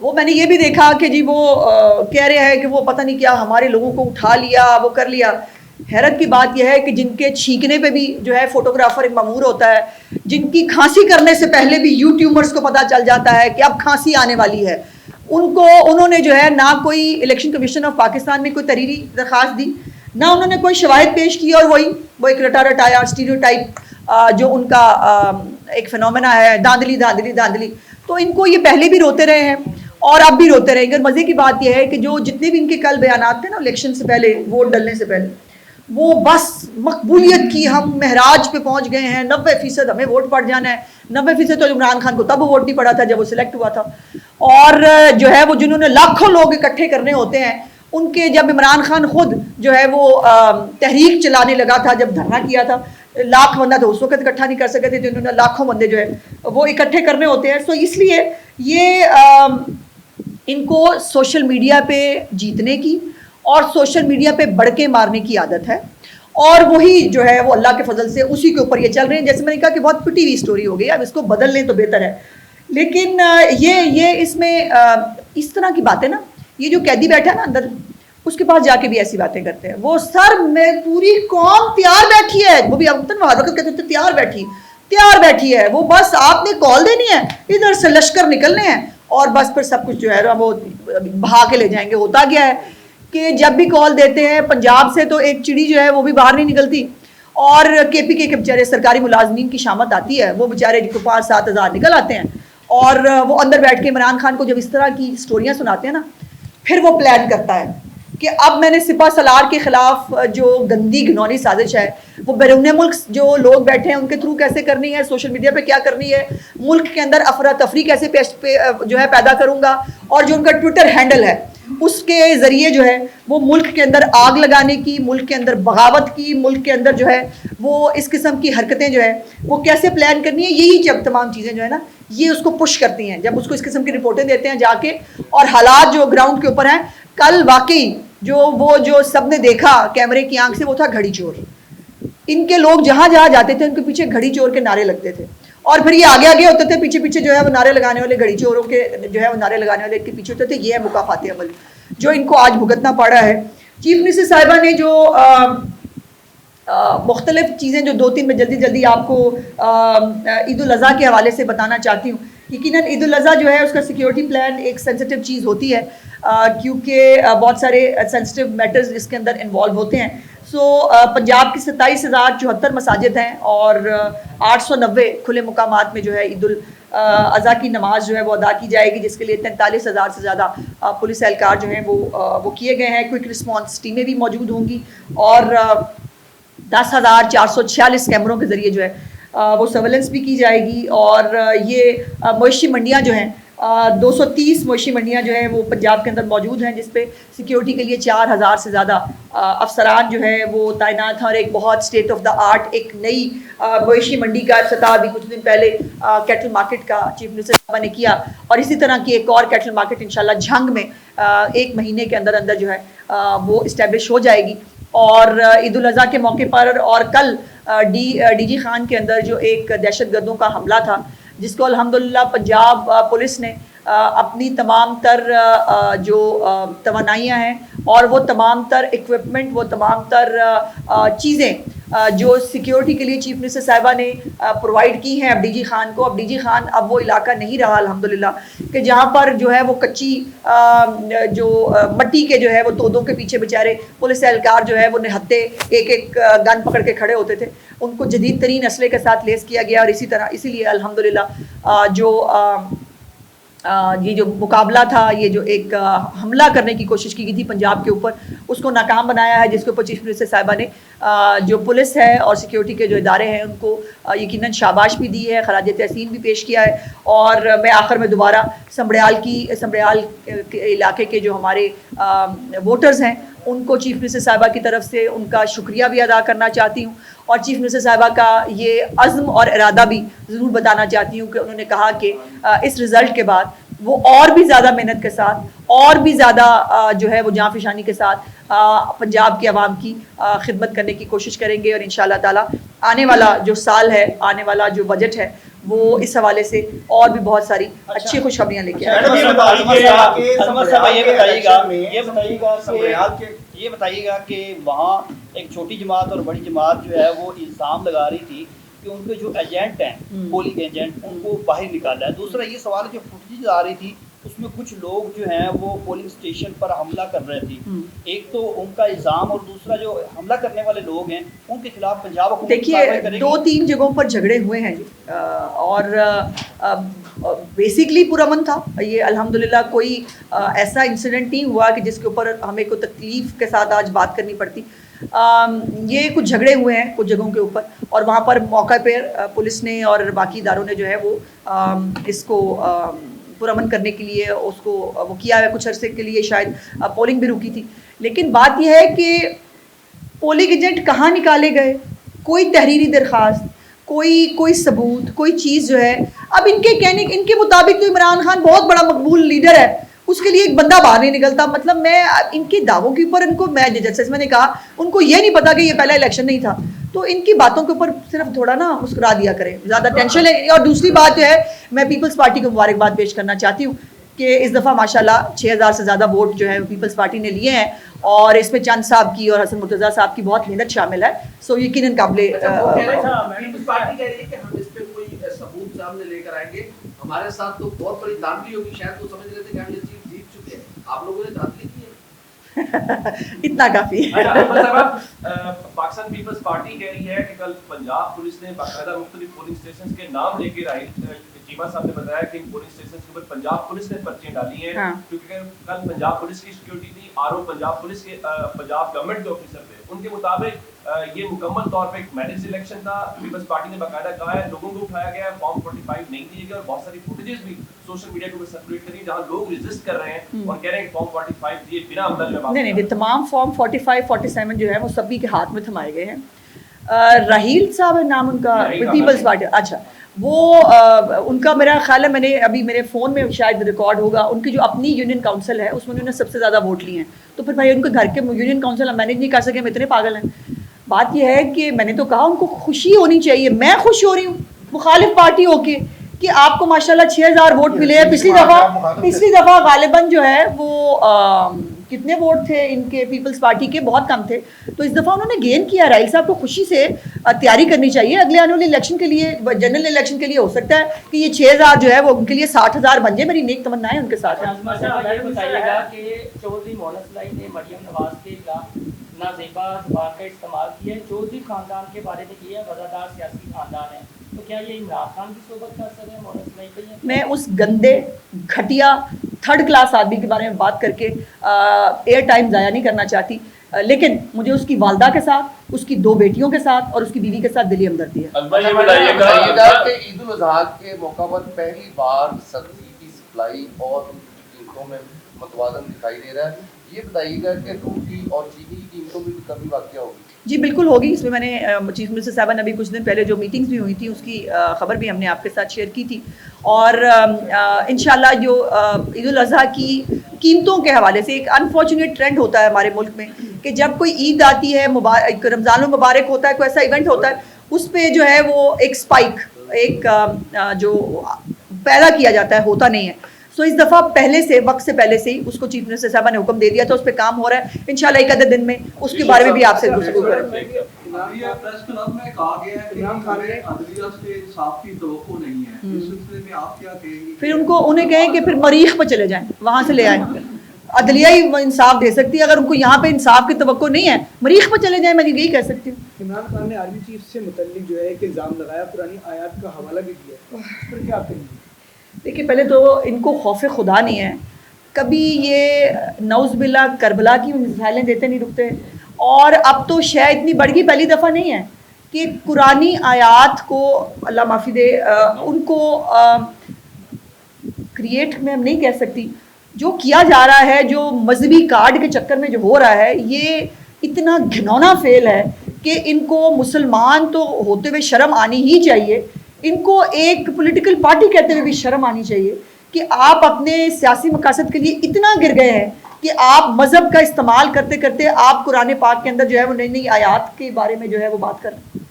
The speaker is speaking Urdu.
وہ میں نے یہ بھی دیکھا کہ جی وہ کہہ رہے ہیں کہ وہ پتہ نہیں کیا ہمارے لوگوں کو اٹھا لیا وہ کر لیا. حیرت کی بات یہ ہے کہ جن کے چھینکنے پہ بھی جو ہے فوٹوگرافر ایک مامور ہوتا ہے, جن کی کھانسی کرنے سے پہلے بھی یوٹیوبرز کو پتہ چل جاتا ہے کہ اب کھانسی آنے والی ہے, انہوں نے جو ہے نہ کوئی الیکشن کمیشن آف پاکستان میں کوئی تحریری درخواست دی, نہ انہوں نے کوئی شواہد پیش کی, اور وہ ایک رٹا رٹایا اسٹیریوٹائپ جو ان کا ایک فینومینا ہے, دھاندلی دھاندلی دھاندلی. تو ان کو یہ پہلے بھی روتے رہے ہیں اور اب بھی روتے رہیں گے. اور مزے کی بات یہ ہے کہ جو جتنے بھی ان کے کل بیانات تھے نا الیکشن سے پہلے, ووٹ ڈلنے سے پہلے, وہ بس مقبولیت کی ہم مہراج پہ پہنچ گئے ہیں, 90% ہمیں ووٹ پڑ جانا ہے. 90% تو عمران خان کو تب ووٹ نہیں پڑا تھا جب وہ سلیکٹ ہوا تھا. اور جو ہے وہ جنہوں نے لاکھوں لوگ اکٹھے کرنے ہوتے ہیں, ان کے جب عمران خان خود جو ہے وہ تحریک چلانے لگا تھا, جب دھرنا کیا تھا, لاکھ بندہ تو اس وقت اکٹھا نہیں کر سکے تھے, جنہوں نے لاکھوں بندے جو ہے وہ اکٹھے کرنے ہوتے ہیں. تو اس لیے یہ ان کو سوشل میڈیا پہ جیتنے کی اور سوشل میڈیا پہ بڑکے مارنے کی عادت ہے, اور وہی جو ہے وہ اللہ کے فضل سے اسی کے اوپر یہ چل رہے ہیں. جیسے میں نے کہا کہ بہت پٹی ہوئی اسٹوری ہو گئی, اب اس کو بدل لیں تو بہتر ہے. لیکن یہ اس میں اس طرح کی باتیں نا, یہ جو قیدی بیٹھا ہے نا اندر, اس کے پاس جا کے بھی ایسی باتیں کرتے ہیں. وہ سر میں پوری قوم تیار بیٹھی ہے, وہ بھی وقت کہتے تھے تیار بیٹھی ہے, وہ بس آپ نے کال دینی ہے, ادھر سے لشکر نکلنے ہیں, اور بس پھر سب کچھ جو ہے وہ بہا کے لے جائیں گے. ہوتا گیا ہے کہ جب بھی کال دیتے ہیں پنجاب سے تو ایک چڑی جو ہے وہ بھی باہر نہیں نکلتی, اور کے پی کے بیچارے سرکاری ملازمین کی شامت آتی ہے, وہ بیچارے جن کو 5-7 ہزار نکل آتے ہیں, اور وہ اندر بیٹھ کے عمران خان کو جب اس طرح کی سٹوریاں سناتے ہیں نا, پھر وہ پلان کرتا ہے کہ اب میں نے سپہ سالار کے خلاف جو گندی گھنونی سازش ہے وہ بیرون ملک جو لوگ بیٹھے ہیں ان کے تھرو کیسے کرنی ہے, سوشل میڈیا پہ کیا کرنی ہے, ملک کے اندر افراتفری کیسے جو ہے پیدا کروں گا, اور جو ان کا ٹویٹر ہینڈل ہے اس کے ذریعے جو ہے وہ ملک کے اندر آگ لگانے کی, ملک کے اندر بغاوت کی, ملک کے اندر جو ہے وہ اس قسم کی حرکتیں جو ہے وہ کیسے پلان کرنی ہے. یہی جب تمام چیزیں جو ہے نا یہ اس کو پش کرتی ہیں, جب اس کو اس قسم کی رپورٹیں دیتے ہیں جا کے, اور حالات جو گراؤنڈ کے اوپر ہیں. کل واقعی جو سب نے دیکھا کیمرے کی آنکھ سے, وہ تھا گھڑی چور. ان کے لوگ جہاں جہاں جاتے تھے ان کے پیچھے گھڑی چور کے نعرے لگتے تھے, اور پھر یہ آگے آگے ہوتے تھے, پیچھے پیچھے جو ہے وہ نعرے لگانے والے گھڑی چوروں کے جو ہے وہ نعرے لگانے والے کے پیچھے ہوتے تھے. یہ ہے مکافات عمل جو ان کو آج بھگتنا پڑا ہے. چیف منسٹر صاحبہ نے جو مختلف چیزیں جو 2-3 میں جلدی آپ کو عید الاضحیٰ کے حوالے سے بتانا چاہتی ہوں. یقیناً عید الاضحیٰ جو ہے اس کا سیکیورٹی پلان ایک سینسٹیو چیز ہوتی ہے, کیونکہ بہت سارے سینسٹیو میٹرز اس کے اندر انوالو ہوتے ہیں. سو پنجاب کی 27,074 مساجد ہیں, اور 890 کھلے مقامات میں جو ہے عید الاضحیٰ کی نماز جو ہے وہ ادا کی جائے گی, جس کے لیے 43,000 سے زیادہ پولیس اہلکار جو ہیں وہ کیے گئے ہیں. کوئک رسپانس ٹیمیں بھی موجود ہوں گی, اور 10,446 کیمروں کے ذریعے جو ہے وہ سرویلنس بھی کی جائے گی. اور یہ مویشی منڈیاں جو ہیں 230 مویشی منڈیاں جو ہیں وہ پنجاب کے اندر موجود ہیں, جس پہ سیکیورٹی کے لیے 4,000 سے زیادہ افسران جو ہیں وہ تعینات ہیں. اور ایک بہت اسٹیٹ آف دا آرٹ ایک نئی مویشی منڈی کا افتتاح بھی کچھ دن پہلے کیٹل مارکیٹ کا چیف منسٹر صاحبہ نے کیا, اور اسی طرح کی ایک اور کیٹل مارکیٹ انشاءاللہ جھنگ میں 1 مہینے کے اندر اندر جو ہے وہ اسٹیبلش ہو جائے گی. اور عید الاضحیٰ کے موقع پر اور کل ڈی جی خان کے اندر جو ایک دہشت گردوں کا حملہ تھا, جس کو الحمدللہ پنجاب پولیس نے اپنی تمام تر جو توانائیاں ہیں اور وہ تمام تر اکوپمنٹ, وہ تمام تر چیزیں جو سیکیورٹی کے لیے چیف منسٹر صاحبہ نے پرووائڈ کی ہیں اب ڈی جی خان کو. اب ڈی جی خان اب وہ علاقہ نہیں رہا الحمدللہ کہ جہاں پر جو ہے وہ کچی جو مٹی کے جو ہے وہ تودوں کے پیچھے بیچارے پولیس اہلکار جو ہے وہ نہتے ایک گن پکڑ کے کھڑے ہوتے تھے. ان کو جدید ترین اسلحے کے ساتھ لیس کیا گیا, اور اسی لیے الحمدللہ یہ جو مقابلہ تھا, یہ جو ایک حملہ کرنے کی کوشش کی گئی تھی پنجاب کے اوپر, اس کو ناکام بنایا ہے, جس کے اوپر چیف منسٹر صاحبہ نے جو پولیس ہے اور سیکیورٹی کے جو ادارے ہیں ان کو یقیناً شاباش بھی دی ہے, خراج تحسین بھی پیش کیا ہے. اور میں آخر میں دوبارہ سمبریال علاقے کے جو ہمارے ووٹرز ہیں ان کو چیف منسٹر صاحبہ کی طرف سے ان کا شکریہ بھی ادا کرنا چاہتی ہوں, اور چیف منسٹر صاحبہ کا یہ عزم اور ارادہ بھی ضرور بتانا چاہتی ہوں کہ انہوں نے کہا کہ اس رزلٹ کے بعد وہ اور بھی زیادہ محنت کے ساتھ اور بھی زیادہ جو ہے وہ جاں فشانی کے ساتھ پنجاب کے عوام کی خدمت کرنے کی کوشش کریں گے. اور انشاءاللہ تعالی آنے والا جو سال ہے, آنے والا جو بجٹ ہے, وہ اس حوالے سے اور بھی بہت ساری اچھی خوشخبریاں لے کے آئے. یہ بتائیے گا کہ وہاں ایک چھوٹی جماعت اور بڑی جماعت جو ہے وہ الزام لگا رہی تھی کہ ان کے جو ایجنٹ ہیں پولنگ ایجنٹ ان کو باہر نکالا ہے. دوسرا یہ سوال جو فوٹیج آ رہی تھی اس میں کچھ لوگ جو ہیں وہ پولنگ اسٹیشن پر حملہ کر رہے تھے. ایک تو ان کا الزام اور دوسرا جو حملہ کرنے والے لوگ ہیں ان کے خلاف پنجاب حکومت دیکھیے 2-3 جگہوں پر جھگڑے ہوئے ہیں جی اور بیسکلی پرامن تھا یہ. الحمدللہ کوئی ایسا انسیڈنٹ نہیں ہوا کہ جس کے اوپر ہمیں کوئی تکلیف کے ساتھ آج بات کرنی پڑتی. یہ کچھ جھگڑے ہوئے ہیں کچھ جگہوں کے اوپر اور وہاں پر موقع پر پولیس نے اور باقی اداروں نے جو ہے وہ اس کو پرامن کرنے کے لیے اس کو وہ کیا ہے. کچھ عرصے کے لیے شاید پولنگ بھی رکی تھی. لیکن بات یہ ہے کہ پولنگ ایجنٹ کہاں نکالے گئے, کوئی تحریری درخواست, کوئی ثبوت, کوئی چیز جو ہے. اب ان کے کہنے ان کے مطابق تو عمران خان بہت بڑا مقبول لیڈر ہے, اس کے لیے ایک بندہ باہر نہیں نکلتا. مطلب میں ان کے دعووں کے اوپر ان کو جیسے میں نے کہا ان کو یہ نہیں پتا کہ یہ پہلا الیکشن نہیں تھا, تو ان کی باتوں کے اوپر صرف تھوڑا نا مسکرا دیا کریں, زیادہ ٹینشن ہے. اور دوسری بات جو ہے میں پیپلز پارٹی کو مبارکباد پیش کرنا چاہتی ہوں کہ اس دفعہ ماشاءاللہ 6000 سے زیادہ ووٹ جو ہے پیپلز پارٹی نے لیے ہیں اور اس میں چند صاحب کی اور حسن مرتضیٰ صاحب کی بہت محنت شامل ہے. سو یقیناً قابل پیپلز پارٹی کہہ رہی ہے کہ ہم اس پہ کوئی ثبوت سامنے لے کر آئیں گے. ہمارے ساتھ تو بہت بڑی دھاندلی ہوگی, شاید وہ سمجھ رہے تھے کہ ہم یہ چیز جیت چکے ہیں, آپ لوگوں نے دھاندلی کی ہے. اتنا کافی ہے. پاکستان پیپلز پارٹی کہہ رہی ہے کہ کل پنجاب پولیس نے باقاعدہ مختلف پولنگ اسٹیشن کے نام لے کے راہیل چیمہ صاحب نے بتایا کہ ان پولنگ اسٹیشن کے اوپر پنجاب پولیس نے پرچیاں ڈالی ہیں کیونکہ کل پنجاب پولیس کی سیکیورٹی تھی, آرو پنجاب پولیس کے پنجاب گورنمنٹ کے آفیسر تھے. ان کے مطابق یہ مکمل طور پہ ایک میرج الیکشن تھا. پیپلز پارٹی نے باقاعدہ کہا ہے لوگوں کو اٹھایا گیا ہے, فارم 45 نہیں دیے گئے اور بہت ساری فوٹیجز بھی سوشل میڈیا کے اوپر سرکولیٹ کری جہاں لوگ ریزسٹ کر رہے ہیں اور کہہ رہے ہیں کہ فارم 45 دیے بنا عمل میں. نہیں تمام فارم 45 47 جو ہے وہ سبھی کے ہاتھ میں تھمائے گئے ہیں. راہیل صاحب ہے نام ان کا, پیپلز پارٹی. اچھا وہ ان کا میرا خیال ہے میں نے ابھی میرے فون میں شاید ریکارڈ ہوگا, ان کی جو اپنی یونین کاؤنسل ہے اس میں انہوں نے سب سے زیادہ ووٹ لیے ہیں. تو پھر بھائی ان کے گھر کے یونین کاؤنسل ہم مینیج نہیں کر سکے, ہم اتنے پاگل ہیں. بات یہ ہے کہ میں نے تو کہا ان کو خوشی ہونی چاہیے. میں خوش ہو رہی ہوں مخالف پارٹی ہو کے کہ آپ کو ماشاءاللہ 6000 ووٹ ملے ہیں. پچھلی دفعہ غالباً جو ہے وہ کتنے ووٹ تھے ان کے پیپلز پارٹی کے, بہت کم تھے. تو اس دفعہ انہوں نے گین کیا. راہیل صاحب کو خوشی سے تیاری کرنی چاہیے اگلے آنے والے الیکشن کے لیے, جنرل الیکشن کے لیے. ہو سکتا ہے کہ یہ 6000 جو ہے وہ ان کے لیے 60000 بن جائے. میری نیک تمنائیں ان کے ساتھ ہیں. بتائیے گا کہ چودھری مونس لائی نے مریم نواز کے خلاف نازیبا زبان کا استعمال کیا ہے. چودھری خاندان کے بارے میں یہ وزادار سیاسی خاندان ہے, تو کیا یہ عمران خان کی صحبت کا اثر ہے مونس لائی کا؟ میں اس گندے گھٹیا 3rd کلاس آدمی کے بارے میں بات کر کے ایئر ٹائم ضائع نہیں کرنا چاہتی, لیکن مجھے اس کی والدہ کے ساتھ, اس کی 2 بیٹیوں کے ساتھ اور اس کی بیوی کے ساتھ دلی ہمدردی ہے. یہ بتائیے گا کہ عید الاضحیٰ کے موقع پر پہلی بار سبزی کی سپلائی اور ان کی قیمتوں میں متوازن دکھائی دے رہا ہے. یہ بتائیے گا کہ روٹی اور چینی کی قیمتوں میں بھی کمی واقع ہوگی؟ جی بالکل ہوگی. اس میں نے چیف منسٹر صاحبہ نے ابھی کچھ دن پہلے جو میٹنگز بھی ہوئی تھی اس کی خبر بھی ہم نے آپ کے ساتھ شیئر کی تھی. اور انشاءاللہ جو عید الاضحیٰ کی قیمتوں کے حوالے سے ایک انفارچونیٹ ٹرینڈ ہوتا ہے ہمارے ملک میں کہ جب کوئی عید آتی ہے, رمضان المبارک ہوتا ہے, کوئی ایسا ایونٹ ہوتا ہے, اس پہ جو ہے وہ ایک اسپائک ایک جو پیدا کیا جاتا ہے, ہوتا نہیں ہے. سو اس دفعہ پہلے سے وقت سے پہلے سے ہی اس کو چیف منسٹر صاحبہ نے حکم دے دیا تھا, اس پہ کام ہو رہا ہے. انشاءاللہ ایک آدھے دن میں اس کے بارے میں بھی آپ سے گفتگو کریں گے. پریس کلب میں کہا گیا ہے کہ عدلیہ سے انصاف کی توقع نہیں ہے, اس سلسلے میں آپ کیا کہیں گے؟ پھر انہیں کہیں کہ پھر مریخ پہ چلے جائیں, وہاں سے لے آئیں. عدلیہ ہی انصاف دے سکتی ہے. اگر ان کو یہاں پہ انصاف کی توقع نہیں ہے, مریخ پہ چلے جائیں, میں یہی کہہ سکتی ہوں. عمران خان نے آرمی چیف سے متعلق جو ہے ایک الزام لگایا, پرانی آیات کا حوالہ بھی دیا, پھر کیا کہیں گے؟ دیکھیے پہلے تو ان کو خوف خدا نہیں ہے. کبھی یہ نعوذ باللہ کربلا کی مثالیں دیتے نہیں رکتے. اور اب تو شے اتنی بڑھ گئی, پہلی دفعہ نہیں ہے کہ قرآنی آیات کو اللہ معافی دے ان کو کریٹ میں نہیں کہہ سکتی, جو کیا جا رہا ہے, جو مذہبی کارڈ کے چکر میں جو ہو رہا ہے, یہ اتنا گھنونا فعل ہے کہ ان کو مسلمان تو ہوتے ہوئے شرم آنی ہی چاہیے. ان کو ایک پولیٹیکل پارٹی کہتے ہوئے بھی شرم آنی چاہیے کہ آپ اپنے سیاسی مقاصد کے لیے اتنا گر گئے ہیں کہ آپ مذہب کا استعمال کرتے کرتے آپ قرآن پاک کے اندر جو ہے وہ نئی نئی آیات کے بارے میں جو ہے وہ بات کر رہے ہیں.